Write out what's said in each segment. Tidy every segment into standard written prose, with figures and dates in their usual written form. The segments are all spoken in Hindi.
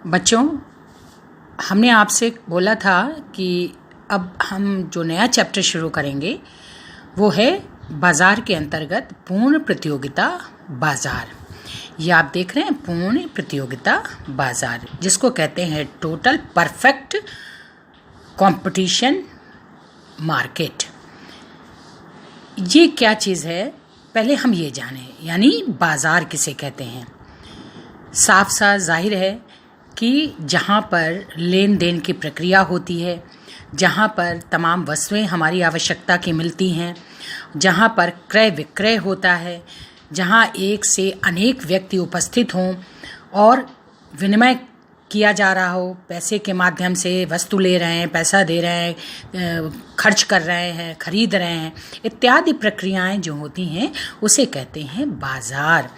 बच्चों, हमने आपसे बोला था कि अब हम जो नया चैप्टर शुरू करेंगे वो है बाज़ार के अंतर्गत पूर्ण प्रतियोगिता बाज़ार। ये आप देख रहे हैं पूर्ण प्रतियोगिता बाज़ार, जिसको कहते हैं टोटल परफेक्ट कंपटीशन मार्केट। ये क्या चीज़ है, पहले हम ये जानें, यानी बाज़ार किसे कहते हैं। साफ साफ जाहिर है कि जहाँ पर लेन देन की प्रक्रिया होती है, जहाँ पर तमाम वस्तुएं हमारी आवश्यकता की मिलती हैं, जहाँ पर क्रय विक्रय होता है, जहाँ एक से अनेक व्यक्ति उपस्थित हों और विनिमय किया जा रहा हो, पैसे के माध्यम से वस्तु ले रहे हैं, पैसा दे रहे हैं, खर्च कर रहे हैं, खरीद रहे हैं, इत्यादि प्रक्रियाएं जो होती हैं उसे कहते हैं बाज़ार।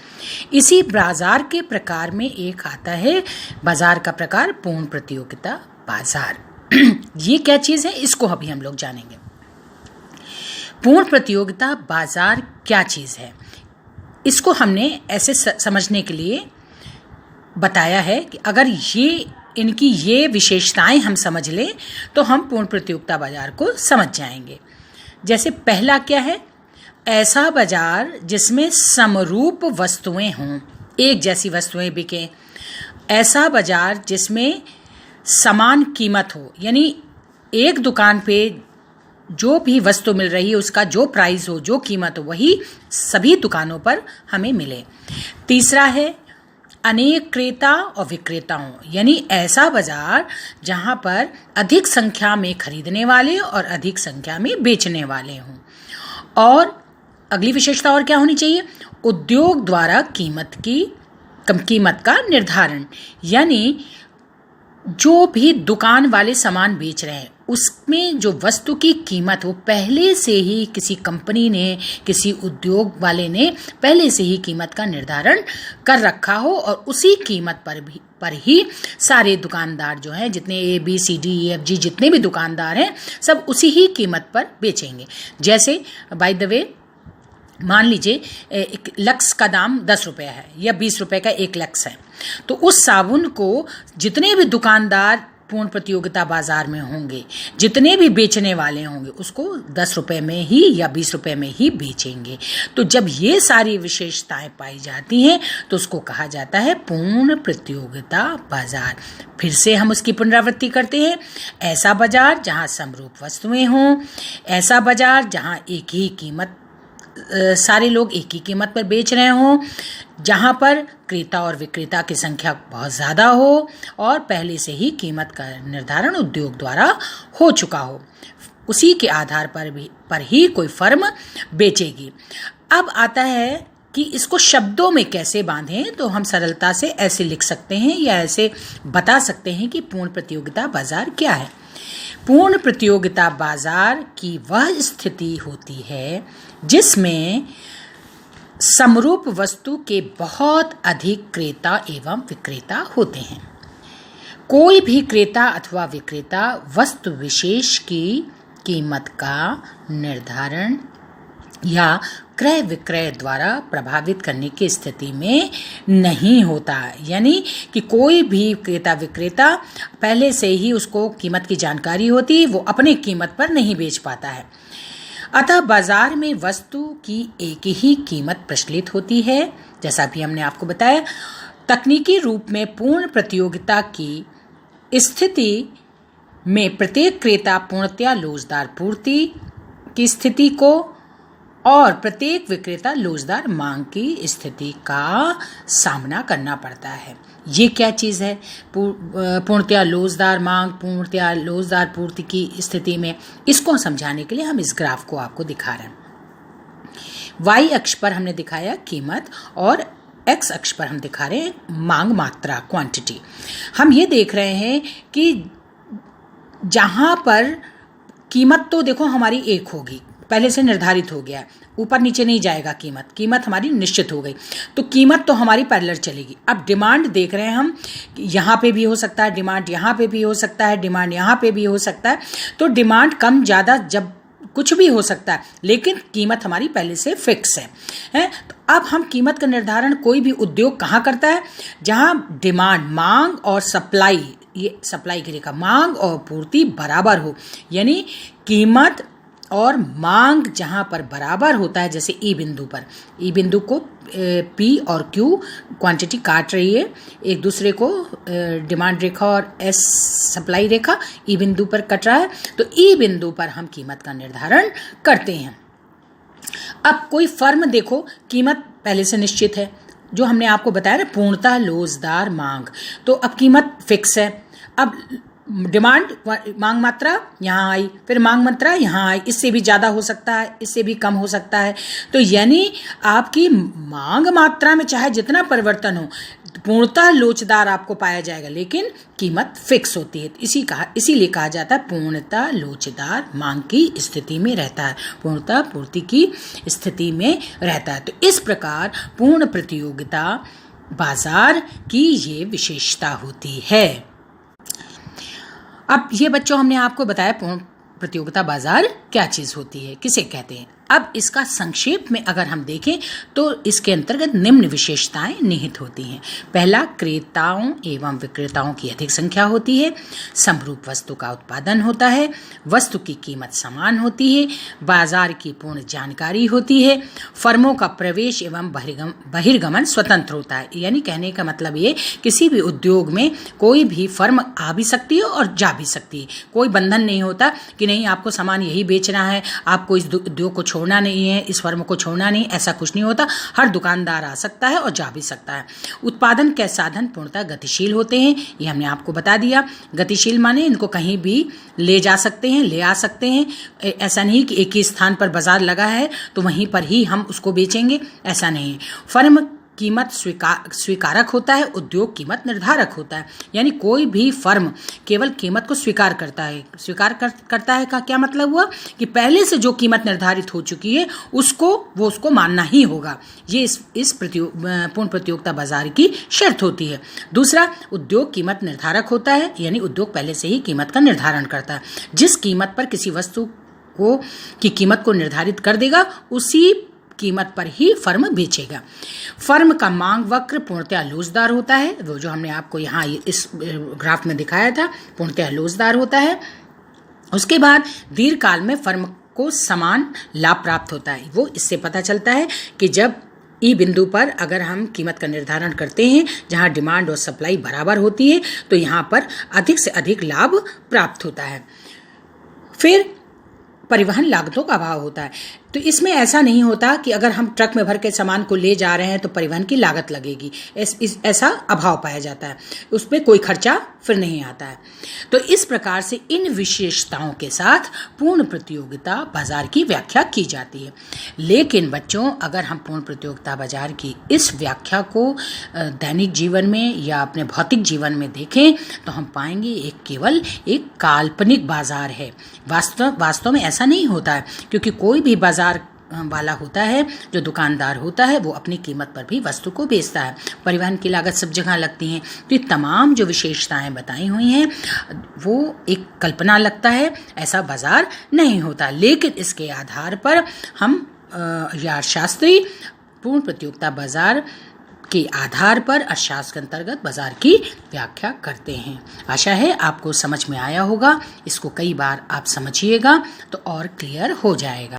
इसी बाज़ार के प्रकार में एक आता है बाज़ार का प्रकार पूर्ण प्रतियोगिता बाज़ार। ये क्या चीज़ है, इसको अभी हम लोग जानेंगे। पूर्ण प्रतियोगिता बाज़ार क्या चीज़ है, इसको हमने ऐसे समझने के लिए बताया है कि अगर इनकी ये विशेषताएं हम समझ लें तो हम पूर्ण प्रतियोगिता बाजार को समझ जाएंगे। जैसे पहला क्या है, ऐसा बाजार जिसमें समरूप वस्तुएं हों, एक जैसी वस्तुएं बिकें। ऐसा बाजार जिसमें समान कीमत हो, यानी एक दुकान पे जो भी वस्तु मिल रही है उसका जो प्राइस हो, जो कीमत हो, वही सभी दुकानों पर हमें मिले। तीसरा है अनेक क्रेता और विक्रेता हों, यानी ऐसा बाजार जहां पर अधिक संख्या में खरीदने वाले और अधिक संख्या में बेचने वाले हों। और अगली विशेषता और क्या होनी चाहिए, उद्योग द्वारा कीमत का निर्धारण, यानी जो भी दुकान वाले सामान बेच रहे हैं उसमें जो वस्तु की कीमत हो, पहले से ही किसी कंपनी ने, किसी उद्योग वाले ने पहले से ही कीमत का निर्धारण कर रखा हो और उसी कीमत पर ही सारे दुकानदार जो हैं, जितने ABCDEFG जितने भी दुकानदार हैं, सब उसी ही कीमत पर बेचेंगे। जैसे बाय द वे मान लीजिए एक लक्स का दाम 10 रुपये है या 20 रुपये का एक लक्स है, तो उस साबुन को जितने भी दुकानदार पूर्ण प्रतियोगिता बाजार में होंगे, जितने भी बेचने वाले होंगे, उसको 10 रुपये में ही या 20 रुपये में ही बेचेंगे। तो जब ये सारी विशेषताएं पाई जाती हैं तो उसको कहा जाता है पूर्ण प्रतियोगिता बाजार। फिर से हम उसकी पुनरावृत्ति करते हैं। ऐसा बाजार जहां समरूप वस्तुएं हों, ऐसा बाजार जहां एक ही कीमत, सारे लोग एक ही कीमत पर बेच रहे हों, जहां पर क्रेता और विक्रेता की संख्या बहुत ज़्यादा हो और पहले से ही कीमत का निर्धारण उद्योग द्वारा हो चुका हो, उसी के आधार पर ही कोई फर्म बेचेगी। अब आता है कि इसको शब्दों में कैसे बांधें, तो हम सरलता से ऐसे लिख सकते हैं या ऐसे बता सकते हैं कि पूर्ण प्रतियोगिता बाजार क्या है। पूर्ण प्रतियोगिता बाजार की वह स्थिति होती है जिसमें समरूप वस्तु के बहुत अधिक क्रेता एवं विक्रेता होते हैं। कोई भी क्रेता अथवा विक्रेता वस्तु विशेष की कीमत का निर्धारण या क्रय विक्रय द्वारा प्रभावित करने की स्थिति में नहीं होता, यानी कि कोई भी क्रेता विक्रेता पहले से ही उसको कीमत की जानकारी होती, वो अपने कीमत पर नहीं बेच पाता है। अतः बाजार में वस्तु की एक ही कीमत प्रचलित होती है। जैसा भी हमने आपको बताया, तकनीकी रूप में पूर्ण प्रतियोगिता की स्थिति में प्रत्येक क्रेता पूर्णतया लोचदार पूर्ति की स्थिति को और प्रत्येक विक्रेता लोचदार मांग की स्थिति का सामना करना पड़ता है। ये क्या चीज़ है, पूर्णतया लोचदार मांग, पूर्णतया लोचदार पूर्ति की स्थिति में, इसको समझाने के लिए हम इस ग्राफ को आपको दिखा रहे हैं। Y अक्ष पर हमने दिखाया कीमत और X अक्ष पर हम दिखा रहे हैं मांग, मात्रा, क्वांटिटी। हम ये देख रहे हैं कि जहाँ पर कीमत तो देखो हमारी एक होगी, पहले से निर्धारित हो गया, ऊपर नीचे नहीं जाएगा, कीमत हमारी निश्चित हो गई, तो कीमत तो हमारी पैरेलल चलेगी। अब डिमांड देख रहे हैं हम, यहाँ पे भी हो सकता है डिमांड, यहाँ पे भी हो सकता है डिमांड, यहाँ पे भी हो सकता है। तो डिमांड कम ज़्यादा जब कुछ भी हो सकता है, लेकिन कीमत हमारी पहले से फिक्स है। तो अब हम कीमत का निर्धारण कोई भी उद्योग कहाँ करता है? जहाँ डिमांड, मांग और सप्लाई, ये सप्लाई की रेखा, मांग और पूर्ति बराबर हो, यानी कीमत और मांग जहाँ पर बराबर होता है, जैसे ई बिंदु पर, ई बिंदु को पी और क्यू क्वांटिटी काट रही है एक दूसरे को, डिमांड रेखा और एस सप्लाई रेखा ई बिंदु पर कट रहा है, तो ई बिंदु पर हम कीमत का निर्धारण करते हैं। अब कोई फर्म देखो, कीमत पहले से निश्चित है, जो हमने आपको बताया ना, पूर्णतः लोजदार मांग, तो अब कीमत फिक्स है। अब डिमांड, मांग मात्रा यहाँ आई, फिर मांग मात्रा यहाँ आई, इससे भी ज़्यादा हो सकता है, इससे भी कम हो सकता है, तो यानी आपकी मांग मात्रा में चाहे जितना परिवर्तन हो, पूर्णतः लोचदार आपको पाया जाएगा, लेकिन कीमत फिक्स होती है। इसीलिए कहा जाता है पूर्णतः लोचदार मांग की स्थिति में रहता है, पूर्णतः पूर्ति की स्थिति में रहता है। तो इस प्रकार पूर्ण प्रतियोगिता बाजार की ये विशेषता होती है। अब ये बच्चों हमने आपको बताया पूर्ण प्रतियोगिता बाजार क्या चीज़ होती है, किसे कहते हैं। अब इसका संक्षेप में अगर हम देखें तो इसके अंतर्गत निम्न विशेषताएं निहित होती हैं। पहला, क्रेताओं एवं विक्रेताओं की अधिक संख्या होती है, समरूप वस्तु का उत्पादन होता है, वस्तु की कीमत समान होती है, बाजार की पूर्ण जानकारी होती है, फर्मों का प्रवेश एवं बहिर्गमन स्वतंत्र होता है। यानी कहने का मतलब ये, किसी भी उद्योग में कोई भी फर्म आ भी सकती है और जा भी सकती है, कोई बंधन नहीं होता कि नहीं आपको सामान यही बेचना है, आपको इस उद्योग को छोड़ना नहीं है, इस फर्म को छोड़ना नहीं, ऐसा कुछ नहीं होता। हर दुकानदार आ सकता है और जा भी सकता है। उत्पादन के साधन पूर्णतः गतिशील होते हैं, ये हमने आपको बता दिया। गतिशील माने इनको कहीं भी ले जा सकते हैं, ले आ सकते हैं। ऐसा नहीं कि एक ही स्थान पर बाजार लगा है तो वहीं पर ही हम उसको बेचेंगे, ऐसा नहीं है। फर्म कीमत स्वीकारक होता है, उद्योग कीमत निर्धारक होता है। यानी कोई भी फर्म केवल कीमत को स्वीकार करता है। करता है का क्या मतलब हुआ कि पहले से जो कीमत निर्धारित हो चुकी है उसको मानना ही होगा। ये इस पूर्ण प्रतियोगिता बाजार की शर्त होती है। दूसरा, उद्योग कीमत निर्धारक होता है, यानी उद्योग पहले से ही कीमत का निर्धारण करता है। जिस कीमत पर किसी वस्तु की कीमत को निर्धारित कर देगा, उसी कीमत पर ही फर्म बेचेगा। फर्म का मांग वक्र पूर्णतः लोचदार होता है, वो जो हमने आपको यहाँ इस ग्राफ में दिखाया था, पूर्णतः लोचदार होता है। उसके बाद दीर्घ काल में फर्म को समान लाभ प्राप्त होता है। वो इससे पता चलता है कि जब ई बिंदु पर अगर हम कीमत का निर्धारण करते हैं, जहाँ डिमांड और सप्लाई बराबर होती है, तो यहाँ पर अधिक से अधिक लाभ प्राप्त होता है। फिर परिवहन लागतों का अभाव होता है। तो इसमें ऐसा नहीं होता कि अगर हम ट्रक में भर के सामान को ले जा रहे हैं तो परिवहन की लागत लगेगी, ऐसा अभाव पाया जाता है, उसमें कोई खर्चा फिर नहीं आता है। तो इस प्रकार से इन विशेषताओं के साथ पूर्ण प्रतियोगिता बाजार की व्याख्या की जाती है। लेकिन बच्चों, अगर हम पूर्ण प्रतियोगिता बाजार की इस व्याख्या को दैनिक जीवन में या अपने भौतिक जीवन में देखें तो हम पाएंगे केवल एक काल्पनिक बाजार है। वास्तव में ऐसा नहीं होता है, क्योंकि कोई भी बाजार वाला होता है, जो दुकानदार होता है, वो अपनी कीमत पर भी वस्तु को बेचता है। परिवहन की लागत सब जगह लगती हैं। तो ये तमाम जो विशेषताएं बताई हुई हैं वो एक कल्पना लगता है, ऐसा बाजार नहीं होता। लेकिन इसके आधार पर हम अर्थशास्त्री पूर्ण प्रतियोगिता बाजार के आधार पर अर्थशास्त्र के अंतर्गत बाजार की व्याख्या करते हैं। आशा है आपको समझ में आया होगा। इसको कई बार आप समझिएगा तो और क्लियर हो जाएगा।